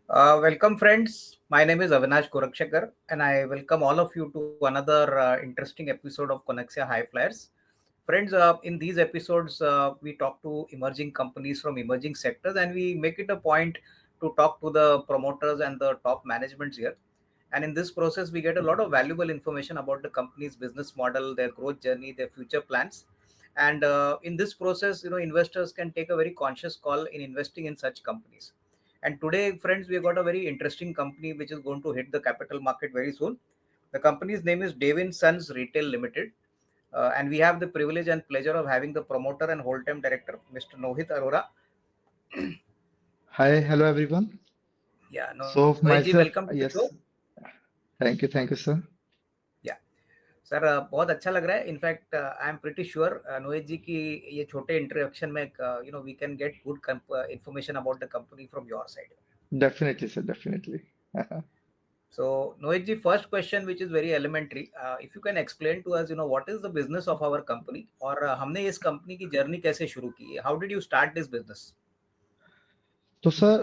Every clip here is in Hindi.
Welcome, friends. My name is Avinash Gorakshakar, and I welcome all of you to another interesting episode of Connexia High Flyers. Friends, in these episodes, we talk to emerging companies from emerging sectors, and we make it a point to talk to the promoters and the top managements here. And in this process, we get a lot of valuable information about the company's business model, their growth journey, their future plans. And in this process, investors can take a very conscious call in investing in such companies. And today, friends, we got a very interesting company which is going to hit the capital market very soon. The company's name is Devin Sons Retail Limited. And we have the privilege and pleasure of having the promoter and whole-time director, Mr. Nohit Arora. Hi, hello everyone. Yeah, Nohit ji, So welcome to the myself, show. thank you, sir. या सर बहुत अच्छा लग रहा है in fact I am pretty sure नोएत जी की ये छोटे इंट्रोडक्शन में we can get good information about the company from your side. Definitely, sir, definitely. So, Nohit first question, which is very elementary, if you can explain to us, what is the business of our company, और हमने इस कंपनी की जर्नी कैसे शुरू की है? How did you start this business? So, sir,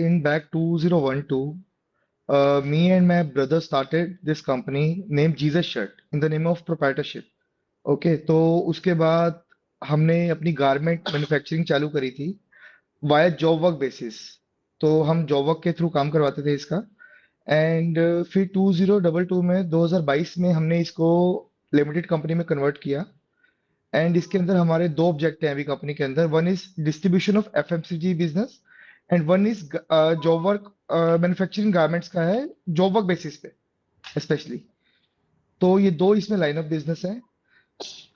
in back 2012, me and my brother started this company named Jesus Shirt in the name of proprietorship. Okay, तो उसके बाद हमने अपनी गारमेंट मैन्युफैक्चरिंग चालू करी थी वाया जॉब वर्क बेसिस. तो हम जॉब वर्क के थ्रू काम करवाते थे इसका. एंड फिर 2022 में 2022 में हमने इसको लिमिटेड कंपनी में कन्वर्ट किया. एंड इसके अंदर हमारे दो ऑब्जेक्ट हैं अभी कंपनी के अंदर. One is distribution of FMCG business and one is job work. Manufacturing garments का है जॉब वर्क बेसिस पे स्पेशली. तो ये दो इसमें लाइन ऑफ बिजनेस है.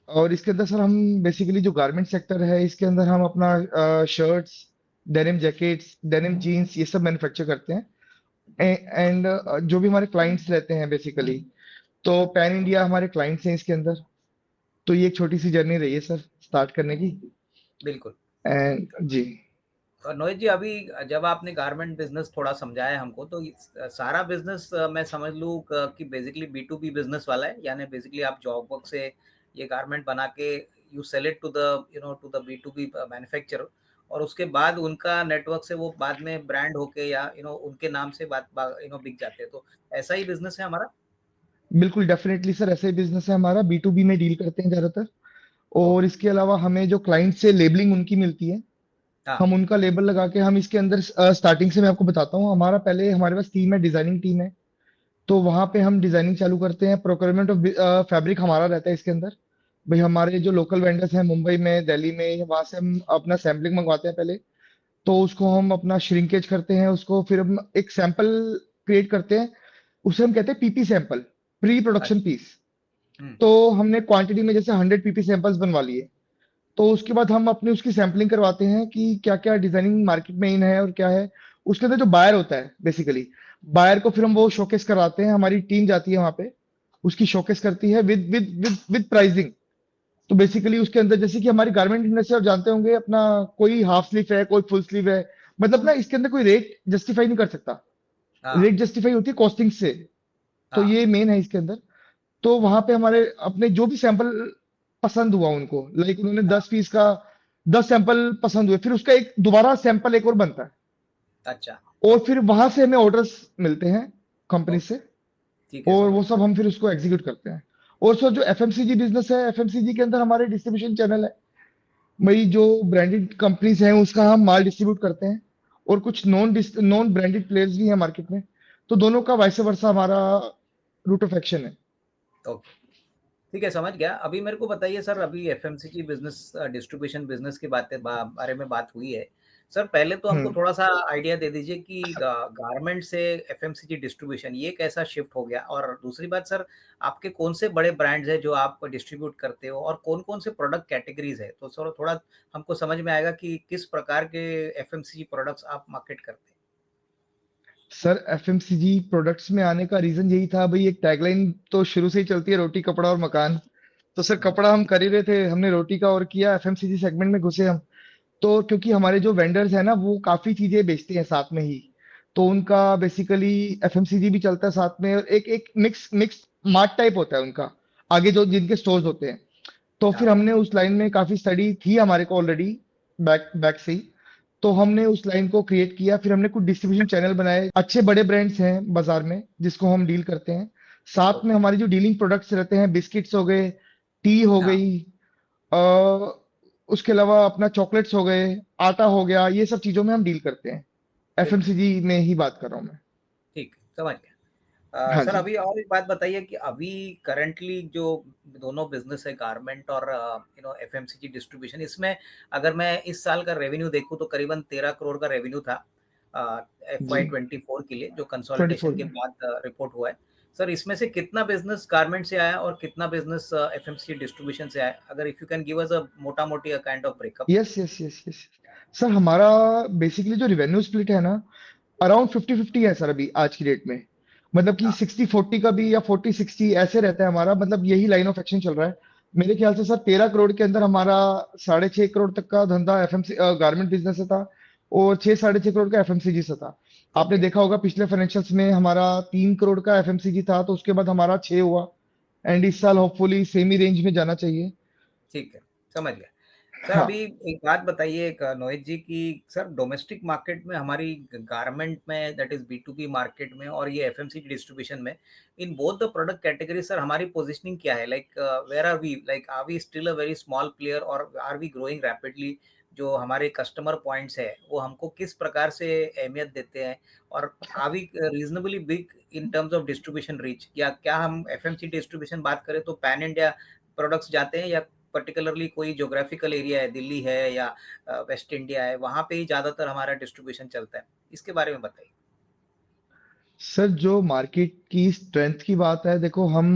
और इसके अंदर सर हम बेसिकली जो गारमेंट सेक्टर है इसके अंदर हम अपना shirts, denim jackets, denim jeans ये सब मैन्युफैक्चर करते हैं. एंड जो भी हमारे क्लाइंट्स रहते हैं बेसिकली तो पैन इंडिया हमारे क्लाइंट्स हैं इसके अंदर. तो ये एक छोटी सी जर्नी रही है सर स्टार्ट करने की. बिल्कुल. एंड जी नोहित जी, अभी जब आपने गारमेंट बिजनेस थोड़ा समझाया हमको, तो सारा बिजनेस मैं समझ लूँ कि बेसिकली B2B बिजनेस वाला है, यानी बेसिकली आप जॉब वर्क से ये गारमेंट बना के you sell it to the B2B manufacturer, और उसके बाद उनका नेटवर्क से वो बाद में ब्रांड होके या उनके नाम से बिक जाते हैं. तो ऐसा ही बिजनेस है हमारा. बिल्कुल डेफिनेटली सर ऐसे ही बिजनेस है हमारा. B2B में डील करते हैं ज्यादातर. और ओके. इसके अलावा हमें जो क्लाइंट से लेबलिंग उनकी मिलती है हाँ. हम उनका लेबल लगा के हम इसके अंदर स्टार्टिंग से मैं आपको बताता हूँ. हमारा पहले हमारे पास टीम है, डिजाइनिंग टीम है. तो वहां पे हम डिजाइनिंग चालू करते हैं. प्रोक्योरमेंट ऑफ फैब्रिक हमारा रहता है इसके अंदर. भाई हमारे जो लोकल वेंडर्स हैं मुंबई में, दिल्ली में, वहां से हम अपना सैम्पलिंग मंगवाते हैं पहले. तो उसको हम अपना श्रिंकेज करते हैं. उसको फिर हम एक सैंपल क्रिएट करते हैं. उसे हम कहते हैं पीपी सैंपल, प्री प्रोडक्शन अच्छा. पीस. तो हमने क्वांटिटी में जैसे 100 पीपी सैंपल्स बनवा लिए. तो उसके बाद हम अपनी उसकी सैंपलिंग करवाते हैं कि क्या क्या डिजाइनिंग मार्केट में इन है और क्या है. उसके अंदर जो बायर होता है बेसिकली बायर को फिर हम वो शोकेस कराते हैं. हमारी टीम जाती है वहां पे, उसकी शोकेस करती है with with with with pricing. तो बेसिकली उसके अंदर जैसे कि हमारी गारमेंट इंडस्ट्री आप जानते होंगे अपना, कोई हाफ स्लीव है कोई फुल स्लीव है. मतलब ना इसके अंदर कोई रेट जस्टिफाई नहीं कर सकता. हाँ. रेट जस्टिफाई होती है कॉस्टिंग से. तो हाँ. ये मेन है इसके अंदर. तो वहां पे हमारे अपने जो भी सैंपल पसंद हुआ उनको, लाइक उन्होंने हाँ. 10 पीस का 10 सैंपल पसंद हुए, फिर उसका एक दोबारा सैंपल एक और बनता है. अच्छा. और फिर वहां से हमें ऑर्डर्स मिलते हैं कंपनी ओके. से. ठीक है, और समझ वो गया. सब हम फिर उसको एग्जीक्यूट करते हैं. और सर जो एफएमसीजी बिजनेस है, एफएमसीजी के अंदर हमारे डिस्ट्रीब्यूशन चैनल है. वही जो ब्रांडेड कंपनीज हैं उसका हम माल डिस्ट्रीब्यूट करते हैं. और कुछ नॉन ब्रांडेड प्लेयर्स भी हैं मार्केट में. तो दोनों का वाइस वर्सा हमारा रूट ऑफ एक्शन है. ओके. ठीक है, समझ गया. अभी मेरे को बताइए सर, अभी एफएमसीजी बिजनेस डिस्ट्रीब्यूशन बिजनेस की बारे में बात हुई है. सर पहले तो हमको हम्म थोड़ा सा आइडिया दे दीजिए कि गारमेंट से एफएमसीजी डिस्ट्रीब्यूशन ये कैसा शिफ्ट हो गया, और दूसरी बात सर, आपके कौन से बड़े ब्रांड्स हैं जो आप डिस्ट्रीब्यूट करते हो, और कौन कौन से प्रोडक्ट कैटेगरीज है, तो सर थोड़ा हमको समझ में आएगा कि किस प्रकार के एफएमसीजी प्रोडक्ट्स आप मार्केट करते हैं. सर एफएमसीजी प्रोडक्ट्स में आने का रीजन यही था. भाई एक टैगलाइन तो शुरू से ही चलती है, रोटी कपड़ा और मकान. तो सर हम्म. कपड़ा हम कर ही रहे थे, हमने रोटी का और किया, एफएमसीजी सेगमेंट में घुसे हम. तो क्योंकि हमारे जो वेंडर्स हैं ना वो काफी चीजें बेचते हैं साथ में ही. तो उनका बेसिकली एफएमसीजी भी चलता है साथ में. और एक एक मिक्स मिक्स मार्ट टाइप होता है उनका आगे जो जिनके स्टोर्स होते हैं. तो फिर हाँ. हमने उस लाइन में काफी स्टडी थी हमारे को ऑलरेडी बैक बैक से ही. तो हमने उस लाइन को क्रिएट किया, फिर हमने कुछ डिस्ट्रीब्यूशन चैनल बनाए, अच्छे बड़े ब्रांड्स हैं बाजार में जिसको हम डील करते हैं। साथ में ओके। हमारी जो डीलिंग प्रोडक्ट्स रहते हैं, बिस्किट्स हो गए, टी हो हाँ। गई, अ, उसके अलावा अपना चॉकलेट्स हो गए, आटा हो गया, ये सब चीजों में हम डील करते हैं। बिल्कुल। एफएमसीजी में ही बात कर रहा हूँ मैं। ठीक है, समझ गया। हाँ सर जी। अभी और एक बात बताइए कि अभी करंटली जो दोनों बिजनेस है, गारमेंट और एफएमसीजी डिस्ट्रीब्यूशन, इसमें अगर मैं इस साल का रेवेन्यू देखूं तो करीबन 13 करोड़ का रेवेन्यू था जी। FY 24 के लिए, जो ट्वेंटी कंसोलिडेशन फोर के में। बाद रिपोर्ट हुआ है। सर इसमें से कितना बिजनेस गारमेंट से आया और कितना बिजनेस एफएमसीजी डिस्ट्रीब्यूशन से आया, अगर if you can give us a मोटा मोटी kind of breakup. Yes yes yes yes. Sir हमारा बेसिकली जो रिवेन्यू स्प्लिट है ना, अराउंड 50-50 है सर अभी आज की डेट में। मतलब कि हाँ। 60-40 का भी, या 40-60 ऐसे रहता है हमारा, मतलब यही लाइन ऑफ एक्शन चल रहा है। मेरे ख्याल से सर 13 करोड़ के अंदर हमारा 6.5 करोड़ तक का धंधा एफएमसी गारमेंट बिजनेस से था, और 6-6.5 करोड़ का एफएमसीजी से था। आपने ओके। देखा होगा पिछले फाइनेंशियल्स में हमारा 3 करोड़ का एफएमसीजी था, तो उसके बाद हमारा 6 हुआ। एंड इस साल होपफुली सेम ही रेंज में जाना चाहिए। ठीक है, समझ गया। सर हाँ। अभी एक बात बताइए एक नोहित जी की, सर डोमेस्टिक मार्केट में हमारी गारमेंट में, दैट इज B2B मार्केट में, और ये एफएमसीजी डिस्ट्रीब्यूशन में, in both the product category sir हमारी पोजीशनिंग क्या है? Like where are we, like are we still a very small player और आर वी ग्रोइंग रैपिडली? जो हमारे कस्टमर पॉइंट्स है वो हमको किस प्रकार से अहमियत देते हैं, और are we reasonably big in terms of distribution reach? या क्या हम एफएमसीजी डिस्ट्रीब्यूशन बात करें तो पैन इंडिया प्रोडक्ट्स जाते हैं, या पर्टिकुलरली कोई ज्योग्राफिकल एरिया है, दिल्ली है या वेस्ट इंडिया है, वहां पे ही ज्यादातर हमारा डिस्ट्रीब्यूशन चलता है? इसके बारे में बताइए। सर जो मार्केट की स्ट्रेंथ की बात है, देखो हम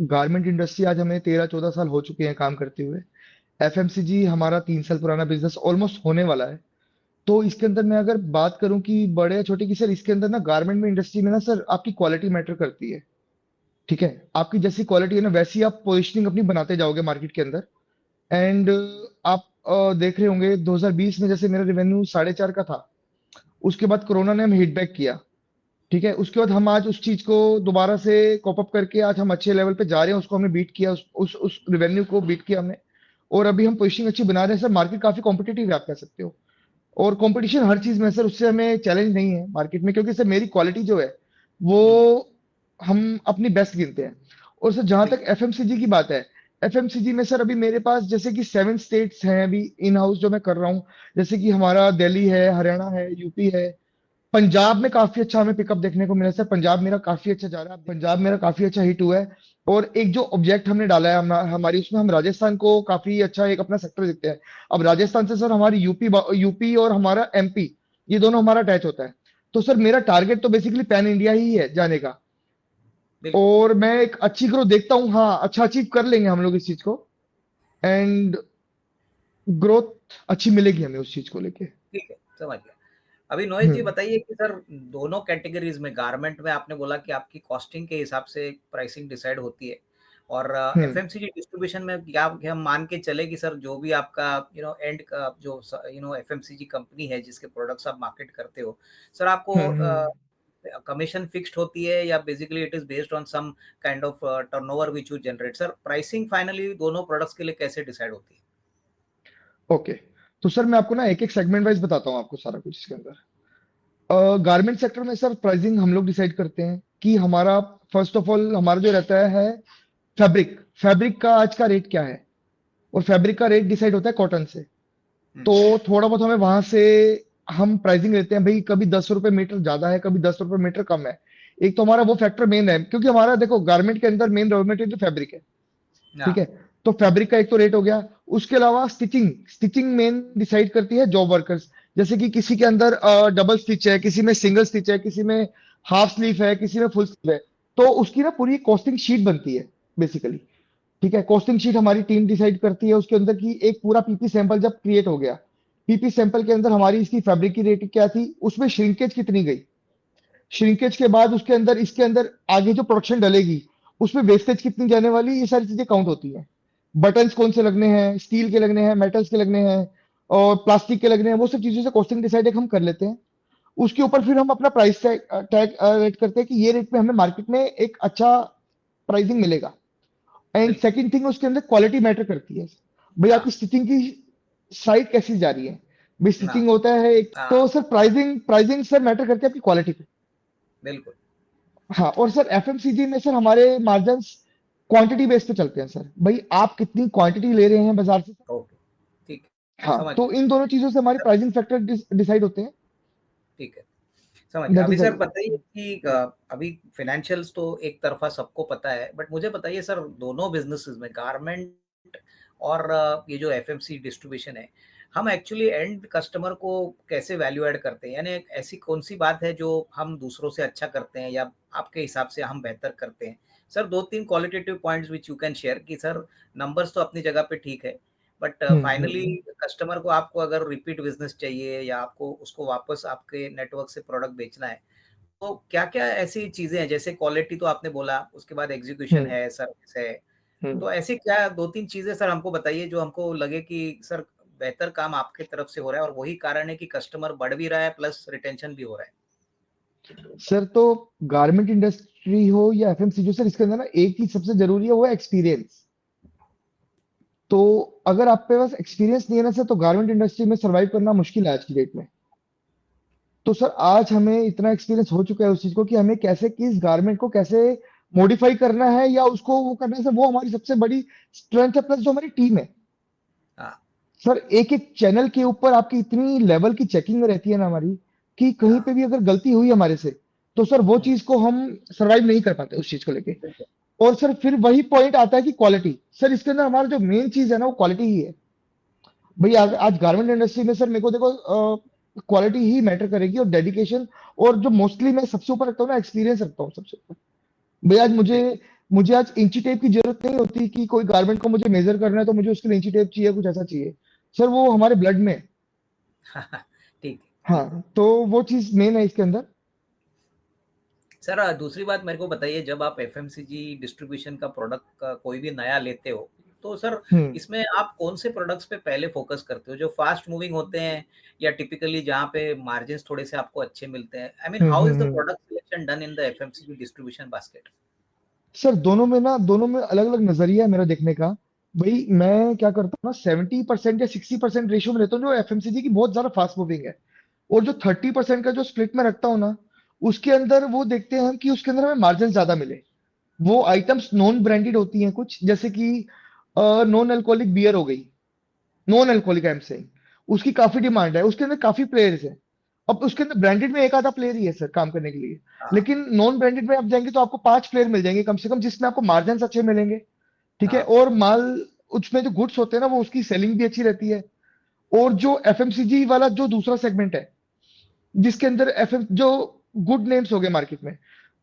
गारमेंट इंडस्ट्री आज हमें 13-14 साल हो चुके हैं काम करते हुए। एफएमसीजी हमारा 3 साल पुराना बिजनेस ऑलमोस्ट होने वाला है। तो इसके अंदर मैं अगर बात करूं कि बड़े या छोटे की, सर इसके अंदर ना गारमेंट में इंडस्ट्री में ना सर आपकी क्वालिटी मैटर करती है। ठीक है, आपकी जैसी क्वालिटी है ना, वैसी आप पोजिशनिंग अपनी बनाते जाओगे मार्केट के अंदर। एंड आप देख रहे होंगे 2020 में जैसे मेरा रेवेन्यू 4.5 का था, उसके बाद कोरोना ने हमें हिट बैक किया। ठीक है, उसके बाद हम आज उस चीज को दोबारा से कॉप अप करके आज हम अच्छे लेवल पे जा रहे हैं, उसको हमने बीट किया, उस रेवेन्यू को बीट किया हमने। और अभी हम पोजीशनिंग अच्छी बना रहे हैं सर। मार्केट काफी कॉम्पिटिटिव है, आप कह सकते हो। और कंपटीशन हर चीज में है सर, उससे हमें चैलेंज नहीं है मार्केट में, क्योंकि सर मेरी क्वालिटी जो है वो हम्म। हम अपनी बेस्ट गिनते हैं। और सर जहां तक बिल्कुल। एफएमसीजी की बात है, एफएमसीजी में सर अभी मेरे पास जैसे कि 7 स्टेट्स हैं अभी इन हाउस जो मैं कर रहा हूँ। जैसे कि हमारा दिल्ली है, हरियाणा है, यूपी है। पंजाब में काफी अच्छा हमें पिकअप देखने को मिला सर। पंजाब मेरा काफी अच्छा जा रहा है, पंजाब मेरा काफी अच्छा हिट हुआ है। और एक जो ऑब्जेक्ट हमने डाला है हमारी, उसमें हम राजस्थान को काफी अच्छा एक अपना सेक्टर देखते हैं। अब राजस्थान से सर हमारी यूपी और हमारा एमपी, ये दोनों हमारा अटैच होता है। तो सर मेरा टारगेट तो बेसिकली पैन इंडिया ही है जाने का। बिल्कुल। और मैं एक अच्छी ग्रोथ देखता हूँ, हाँ अच्छा अचीव कर लेंगे हम लोग इस चीज को। एंड ग्रोथ अच्छी मिलेगी हमें उस चीज को लेके। ठीक है, समझ गया। अभी नोहित जी हम्म। बताइए कि सर दोनों कैटेगरीज में, गारमेंट में आपने बोला कि आपकी कॉस्टिंग के हिसाब से प्राइसिंग डिसाइड होती है, और हम्म। एफएमसीजी डिस्ट्रीब्यूशन में क्या हम मान के चले कि सर जो भी आपका एंड का जो एफएमसीजी कंपनी है जिसके प्रोडक्ट्स आप मार्केट करते हो, सर आपको हम्म। कमीशन फिक्स्ड होती है, या basically it is based on some kind of turnover which you generate? Sir pricing finally दोनों प्रोडक्ट्स के लिए कैसे डिसाइड होती है? ओके, तो सर मैं आपको ना एक एक सेगमेंट वाइज बताता हूँ आपको सारा कुछ इसके अंदर। गारमेंट सेक्टर में सर प्राइसिंग हम लोग डिसाइड करते हैं कि हमारा, फर्स्ट ऑफ ऑल हमारा जो रहता है फैब्रिक। फैब्रिक का आज का रेट क्या है, और फैब्रिक का रेट डिसाइड होता है कॉटन से। हम्म। तो थोड़ा बहुत हमें वहां से हम प्राइसिंग लेते हैं भाई, कभी 10 रुपए मीटर ज्यादा है, कभी 10 रुपए मीटर कम है। एक तो हमारा वो फैक्टर मेन है, क्योंकि हमारा देखो गारमेंट के अंदर मेन रॉ मटेरियल तो फैब्रिक है। ठीक हाँ। है, तो फैब्रिक का एक तो रेट हो गया। उसके अलावा स्टिचिंग, स्टिचिंग मेन डिसाइड करती है जॉब वर्कर्स। जैसे कि किसी के अंदर डबल स्टिच है, किसी में सिंगल स्टिच है, किसी में हाफ स्लीव है, किसी में फुल स्लीव है। तो उसकी ना पूरी कॉस्टिंग शीट बनती है बेसिकली। ठीक है, कॉस्टिंग शीट हमारी टीम डिसाइड करती है। उसके अंदर की एक पूरा पीपी सैंपल जब क्रिएट हो गया, पीपी सैंपल के अंदर हमारी इसकी फैब्रिक की रेट क्या थी, उसमें श्रिंकेज कितनी गई, श्रिंकेज के बाद उसके अंदर इसके अंदर आगे जो प्रोडक्शन डलेगी उसमें वेस्टेज कितनी जाने वाली, ये सारी चीजें काउंट होती हैं। बटन्स कौन से लगने हैं, स्टील के लगने हैं, मेटल्स के लगने हैं, और प्लास्टिक के लगने हैं, वो सब चीजों से कॉस्टिंग डिसाइड हम कर लेते हैं। उसके ऊपर फिर हम अपना प्राइस टैग टैग रेट करते हैं कि ये रेट में हमें मार्केट में एक अच्छा प्राइसिंग मिलेगा। एंड बिल्कुल। सेकंड थिंग, उसके अंदर क्वालिटी मैटर करती है। भाई हाँ। आपकी स्टिचिंग की साइट कैसी जा रही है। भी ना। स्टिचिंग होता है एक, तो हाँ, sir pricing pricing sir matter करती है आपकी क्वालिटी पे। बिल्कुल। हाँ, और सर एफएमसीजी में सर हमारे मार्जिन्स क्वांटिटी बेस पे चलते हैं सर, भाई आप कितनी क्वांटिटी ले रहे हैं बाजार से। ओके, ठीक है, हाँ, समझ तो गया। इन दोनों चीजों से हमारे सर, प्राइसिंग फैक्टर डिसाइड होते हैं। ठीक है, समझ गया। दैट अभी इज सर बताइए कि अभी फाइनेंशियल्स तो एक तरफा सबको पता है, बट मुझे बताइए सर, दोनों बिजनेसेस में गारमेंट और ये जो एफएमसी डिस्ट्रीब्यूशन है, हम एक्चुअली एंड कस्टमर को कैसे वैल्यू ऐड करते हैं? यानी ऐसी कौन सी बात है जो हम दूसरों से अच्छा करते हैं या आपके हिसाब से हम बेहतर करते हैं? Sir 2-3 qualitative points which you can share कि सर नंबर्स तो अपनी जगह पे ठीक है, बट फाइनली कस्टमर को आपको अगर रिपीट बिज़नेस चाहिए या आपको उसको वापस आपके नेटवर्क से प्रोडक्ट बेचना है, तो क्या-क्या ऐसी चीज़ें हैं? जैसे क्वालिटी तो आपने बोला, उसके बाद एग्ज़ीक्यूशन हम्म है, सर्विस है। हम्म तो ऐसी क्या 2-3 चीज़ें सर हमको बताइए जो हमको लगे कि सर बेहतर काम आपकी तरफ से हो रहा है और वही कारण है कि कस्टमर बढ़ भी रहा है प्लस रिटेंशन भी हो रहा है? सर, तो गारमेंट इंडस्ट्री हो या एफएमसीजी, सर इसके अंदर ना एक चीज सबसे जरूरी है, वो है एक्सपीरियंस। तो अगर आपके पास एक्सपीरियंस नहीं है ना सर, तो गारमेंट इंडस्ट्री में सरवाइव करना मुश्किल है आज की डेट में। तो सर आज हमें इतना एक्सपीरियंस हो चुका है उस चीज को कि हमें कैसे किस गारमेंट को कैसे मॉडिफाई करना है या उसको वो करना है सर, वो हमारी सबसे बड़ी स्ट्रेंथ है, प्लस जो हमारी टीम है। हाँ, सर एक एक चैनल के ऊपर आपकी इतनी लेवल की चेकिंग रहती है ना हमारी, कि कहीं हाँ। पे भी अगर गलती हुई हमारे से, तो सर वो हुँ, चीज को हम सरवाइव नहीं कर पाते उस चीज को लेके। बिल्कुल। और सर फिर वही पॉइंट आता है कि क्वालिटी, सर इसके अंदर हमारा जो मेन चीज है ना वो क्वालिटी ही है। भाई आज गारमेंट इंडस्ट्री में सर मेरे को देखो, क्वालिटी ही मैटर करेगी और डेडिकेशन। और जो मोस्टली मैं सबसे ऊपर रखता हूँ ना, एक्सपीरियंस रखता हूँ सबसे ऊपर। भाई आज मुझे बिल मुझे आज इंची टेप की जरूरत नहीं होती कि कोई गारमेंट को मुझे मेजर करना है तो मुझे उसके लिए इंची टेप चाहिए, कुछ ऐसा चाहिए। सर वो हमारे ब्लड में है। ठीक है, ठीक है। हाँ, तो वो चीज मेन है इसके अंदर। सर दूसरी बात मेरे को बताइए, जब आप एफएमसीजी डिस्ट्रीब्यूशन का प्रोडक्ट का कोई भी नया लेते हो, तो सर हम्म इसमें आप कौन से प्रोडक्ट्स पे पहले फोकस करते हो? जो फास्ट मूविंग होते हैं या टिपिकली जहाँ पे मार्जिन्स थोड़े से आपको अच्छे मिलते हैं? I mean how is the hmm. Product selection done in the FMCG distribution basket? Sir दोनों में अलग अलग नजरिया है मेरा देखने का। भाई मैं क्या करता हूँ ना, 70% या 60% रेशियो में लेता हूँ जो एफएमसीजी की बहुत ज्यादा फास्ट मूविंग है। और जो 30% का जो स्प्लिट में रखता हूँ ना, उसके अंदर वो देखते हैं हम कि उसके अंदर हमें मार्जिन ज्यादा मिले। वो आइटम्स नॉन ब्रांडेड होती हैं कुछ, जैसे कि नॉन अल्कोहलिक बियर हो गई, non alcoholic I am saying, उसकी काफी डिमांड है, उसके अंदर काफी प्लेयर्स हैं। अब उसके अंदर ब्रांडेड में एक आधा प्लेयर ही है सर काम करने के लिए। हाँ, लेकिन नॉन ब्रांडेड में आप जाएंगे तो आपको 5 प्लेयर मिल जाएंगे कम से कम, जिसमें आपको मार्जिन अच्छे मिलेंगे। ठीक है, हाँ, और माल उसमें जो गुड्स होते हैं ना, वो उसकी सेलिंग भी अच्छी रहती है। और जो एफएमसीजी वाला जो दूसरा सेगमेंट है, जिसके अंदर एफएम जो गुड नेम्स हो गए मार्केट में,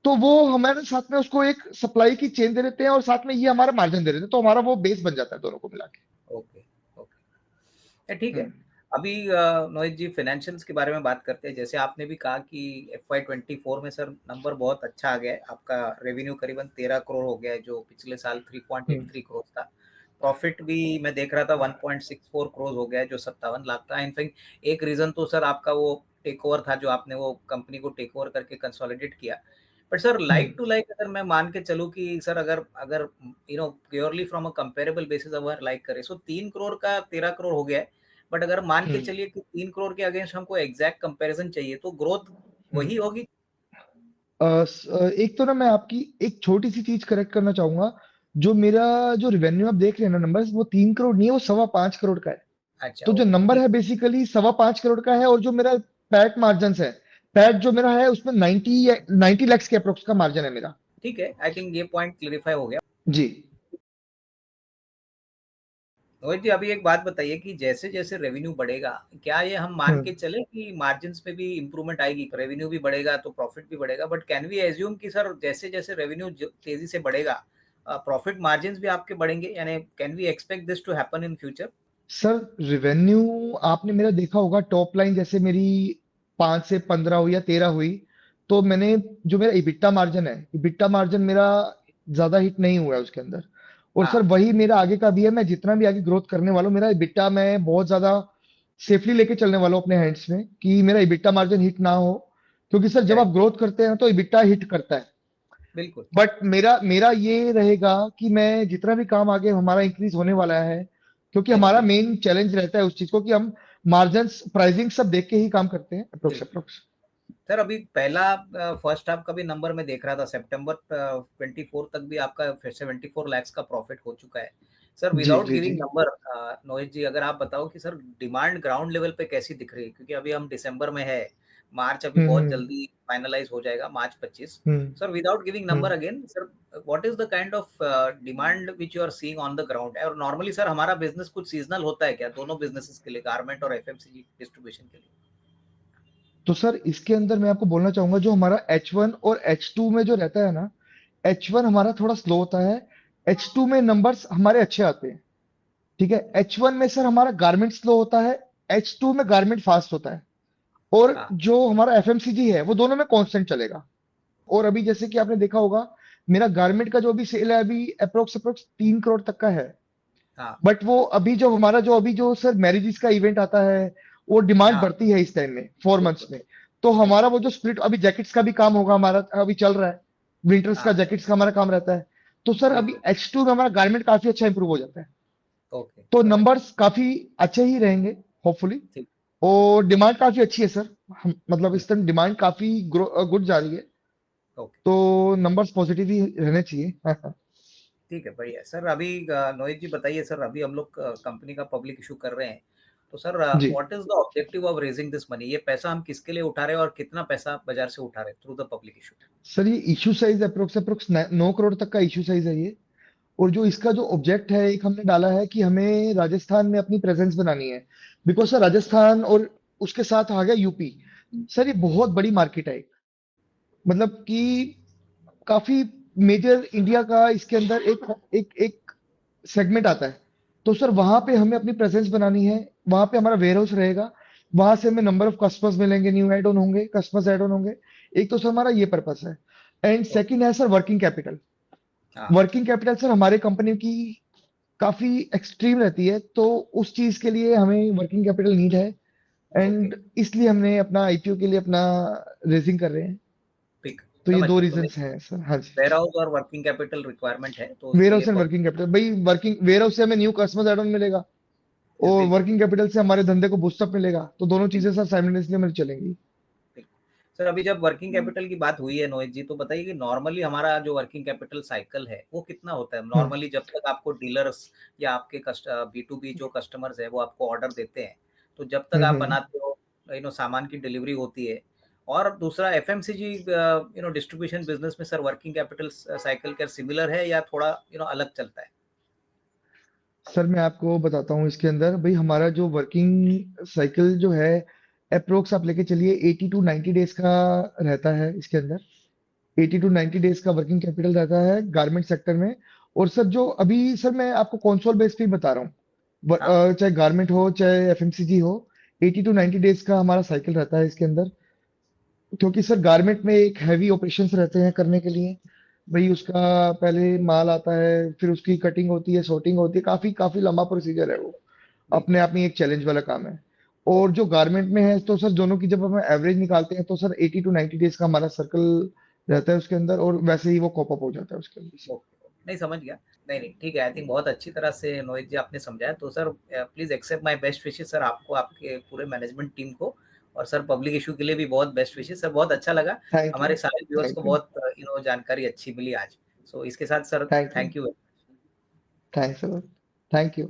तो वो हमारे साथ में उसको एक सप्लाई की चेन दे देते हैं और साथ में ये हमारा मार्जिन दे देते हैं, तो हमारा वो बेस बन जाता है दोनों को मिला के। Okay, okay. ठीक है। हम्म अभी नोहित जी फाइनेंशियल्स के बारे में बात करते हैं। जैसे आपने भी कहा कि एफवाई 24 में सर नंबर बहुत अच्छा आ गया है। आपका रेवेन्यू करीबन 13 करोड़ हो गया है, जो पिछले साल हम्म 3.83 करोड़ था। प्रॉफिट भी मैं देख रहा था 1.64 करोड़ हो गया है, जो 57 लाख था। इनफैक्ट एक रीजन तो सर आपका वो टेक ओवर था, जो आपने वो कंपनी को टेक ओवर करके कंसोलिडेट किया। But sir like hmm to like अगर मैं मान के चलूँ कि सर अगर अगर purely from a comparable basis अगर लाइक करें, सो 3 करोड़ का 13 करोड़ हो गया है। बट अगर मान के हम्म चलिए कि 3 करोड़ के अगेंस्ट हमको एग्जैक्ट कंपैरिजन चाहिए, तो ग्रोथ हम्म। वही होगी? एक तो ना मैं आपकी एक छोटी सी चीज करेक्ट करना चाहूंगा। जो मेरा जो रिवेन्यू आप देख रहे हैं ना नंबर्स, वो 3 करोड़ नहीं है, वो 5.25 करोड़ का है। अच्छा, तो जो ओके, नंबर ठीक। है बेसिकली 5.25 करोड़ का है, और जो मेरा पैट मार्जिन है, पैट जो मेरा है उसमें 90 लैक्स के अप्रोक्स का मार्जिन है मेरा। ठीक है, आई थिंक ये पॉइंट क्लियरिफाई हो गया। जी। रोहित जी, अभी एक बात बताइए कि जैसे-जैसे रेवेन्यू बढ़ेगा, क्या ये हम मान के हम्म चलें कि मार्जिन्स में भी इम्प्रूवमेंट आएगी? रेवेन्यू भी बढ़ेगा तो प्रॉफिट भी बढ़ेगा, बट कैन वी अज़्यूम कि सर जैसे-जैसे रेवेन्यू तेज़ी से बढ़ेगा, प्रॉफिट मार्जिन्स भी आपके बढ़ेंगे? यानी can we expect this to happen in future? Sir revenue आपने मेरा देखा होगा, टॉप लाइन जैसे मेरी 5 से 15 हुई या 13 हुई, तो मैंने जो मेरा इबिट्टा मार्जिन है, इबिट्टा मार्जिन मेरा ज्यादा हिट नहीं हुआ है उसके अंदर। और सर हाँ, वही मेरा आगे का भी है, मैं जितना भी आगे ग्रोथ करने वाला हूँ, मेरा इबिट्टा मैं बहुत ज्यादा सेफली लेके चलने वाला हूँ अपने हैंड्स में, कि मेरा इबिट्टा मार्जिन हिट ना हो। क्योंकि सर जब आप करेक्ट, ग्रोथ करते हैं ना, तो इबिट्टा हिट करता है। बिल्कुल। बट मेरा मेरा ये रहेगा कि मैं जितना भी काम आगे हमारा इंक्रीज होने वाला है, क्योंकि हमारा बिल्कुल, मेन चैलेंज रहता है उस चीज को कि हम मार्जिन्स प्राइसिंग सब देख के ही काम करते हैं अप्रोक्स। सर अभी पहला फर्स्ट हाफ का भी नंबर मैं देख रहा था, सितंबर 24 तक भी आपका 74 लाख का प्रॉफिट हो चुका है। सर जी विदाउट जी जी गिविंग नंबर, नोएज जी अगर आप बताओ कि सर डिमांड ग्राउंड लेवल पे कैसी दिख रही है, क्योंकि अभी हम दिसंबर में है, मार्च अभी बहुत हम्म जल्दी फाइनलाइज हो जाएगा, March 25। Hmm sir without giving number hmm again sir, what is the kind of demand which you are seeing on the ground? और नॉर्मली सर हमारा बिजनेस कुछ सीजनल होता है क्या, दोनों बिजनेसेस के लिए, गारमेंट और एफएमसीजी डिस्ट्रीब्यूशन के लिए? तो सर इसके अंदर मैं आपको बोलना चाहूंगा, जो हमारा H1 और H2 में जो रहता है ना, H1 हमारा थोड़ा स्लो होता है, H2 में नंबर्स हमारे अच्छे आते हैं। ठीक है, H1 में सर हमारा गारमेंट स्लो होता है, H2 में गारमेंट फास्ट होता है। और हाँ जो हमारा एफएमसीजी है वो दोनों में कांस्टेंट चलेगा। और अभी जैसे कि आपने देखा होगा, मेरा गारमेंट का जो अभी सेल है अभी अप्रोक्स 3 करोड़ तक का है। हाँ बट वो अभी जो हमारा जो अभी जो सर मैरिजेस का इवेंट आता है, वो डिमांड हाँ, बढ़ती है इस टाइम में 4 मंथ्स बिल्कुल में। तो हमारा बिल्कुल। वो जो स्प्लिट अभी जैकेट्स का भी काम होगा, हमारा अभी चल रहा है, विंटर्स का हाँ जैकेट्स का हमारा काम रहता है। तो सर अभी बिल्कुल। H2 में हमारा गारमेंट काफी अच्छा इंप्रूव हो जाता है। ओके, तो समझ गया। नंबर्स काफी अच्छे ही रहेंगे होपफुली। ठीक। और डिमांड काफी अच्छी है सर, मतलब हम्म, इस टाइम डिमांड काफी गुड जा रही है। ओके। तो नंबर्स पॉजिटिव ही रहने चाहिए। ठीक है, बढ़िया सर। अभी नोहित जी बताइए सर, अभी हम लोग कंपनी का पब्लिक इशू कर रहे हैं, तो sir ji what is the objective of raising this money? ये पैसा हम किसके लिए उठा रहे हैं और कितना पैसा बाजार से उठा रहे हैं through the public issue? Sir, ये इशू साइज अप्रोक्स 9 करोड़ तक का इशू साइज है ये। और जो इसका जो ऑब्जेक्ट है, एक हमने डाला है कि हमें राजस्थान में अपनी प्रेजेंस बनानी है। बिकॉज सर राजस्थान और उसके साथ आ गया यूपी। सर ये बहुत बड़ी मार्केट है, मतलब कि काफी मेजर इंडिया का इसके अंदर एक एक एक सेगमेंट आता है। तो सर वहां पे हमें अपनी प्रेजेंस बनानी है, वहां पे हमारा वेयर हाउस रहेगा। वहां से हमें नंबर ऑफ कस्टमर्स मिलेंगे, न्यू एड ऑन होंगे, कस्टमर्स एड ऑन होंगे। एक तो सर हमारा ये पर्पस है। And okay. सेकंड है सर वर्किंग कैपिटल। हाँ। वर्किंग कैपिटल सर हमारे कंपनी की काफी एक्सट्रीम रहती है, तो उस चीज के लिए हमें वर्किंग कैपिटल नीड है। ओके। एंड इसलिए हमने अपना आईपीओ के लिए अपना रेजिंग कर रहे हैं। ठीक, तो ये समझ दो गया। तो रीजंस हैं सर। हाँ जी। वेयर हाउस और वर्किंग कैपिटल रिक्वायरमेंट है, तो उसके वेयर लिए हाउस एंड वर्किंग कैपिटल भाई, वर्किंग वेयर हाउस से हमें न्यू कस्टमर्स एड ऑन मिलेगा, और बिल्कुल वर्किंग कैपिटल से हमारे धंधे को बूस्टअप मिलेगा। तो दोनों चीजें बिल्कुल सर साइमल्टेनियसली हमें चलेंगी। बिल्कुल। सर अभी जब वर्किंग कैपिटल की बात हुई है नोहित जी, तो बताइए कि नॉर्मली हमारा जो वर्किंग कैपिटल साइकिल है वो कितना होता है हम्म नॉर्मली, जब तक आपको डीलर्स या आपके बी टू बी जो कस्टमर्स है वो आपको ऑर्डर देते हैं, तो जब तक आप हम्म। बनाते हो, सामान की डिलीवरी होती है। और दूसरा एफएमसीजी डिस्ट्रीब्यूशन बिजनेस में सर वर्किंग कैपिटल साइकिल क्या सिमिलर है या थोड़ा अलग चलता है? सर मैं आपको बताता हूँ, इसके अंदर भाई हमारा जो वर्किंग साइकिल जो है, अप्रोक्स आप लेके चलिए 80 to 90 डेज का रहता है इसके अंदर। 80 to 90 डेज का वर्किंग कैपिटल रहता है गारमेंट सेक्टर में। और सर जो अभी सर मैं आपको कॉन्सोल बेस पे ही बता रहा हूँ, हाँ चाहे गारमेंट हो चाहे एफएमसीजी हो, 80 to 90 डेज का हमारा साइकिल रहता है इसके अंदर। क्योंकि सर गारमेंट में एक हैवी ऑपरेशंस रहते हैं करने के लिए। भाई उसका पहले माल आता है, फिर उसकी कटिंग होती है, सॉर्टिंग होती है, काफी काफी लंबा प्रोसीजर है वो। बिल्कुल। अपने आप में एक चैलेंज वाला काम है। और ओके। जो गारमेंट में है, तो सर दोनों की जब हम एवरेज निकालते हैं, तो सर 80 to 90 डेज का हमारा सर्कल रहता है ओके। उसके अंदर, और वैसे ही वो कॉप अप हो जाता है उसके अंदर से। ओके, नहीं समझ गया। नहीं नहीं, ठीक है। आई थिंक बहुत अच्छी तरह से नोहित जी आपने समझाया। तो sir please accept my best wishes sir, आपको, आपके पूरे मैनेजमेंट टीम को, और सर पब्लिक इशू के लिए भी बहुत बेस्ट विशेस सर। बहुत अच्छा लगा, थैंक यू। हमारे सारे व्यूअर्स को थैंक यू। बहुत जानकारी अच्छी मिली आज। सो इसके साथ sir thank you. Thank you. Thanks. Thank you.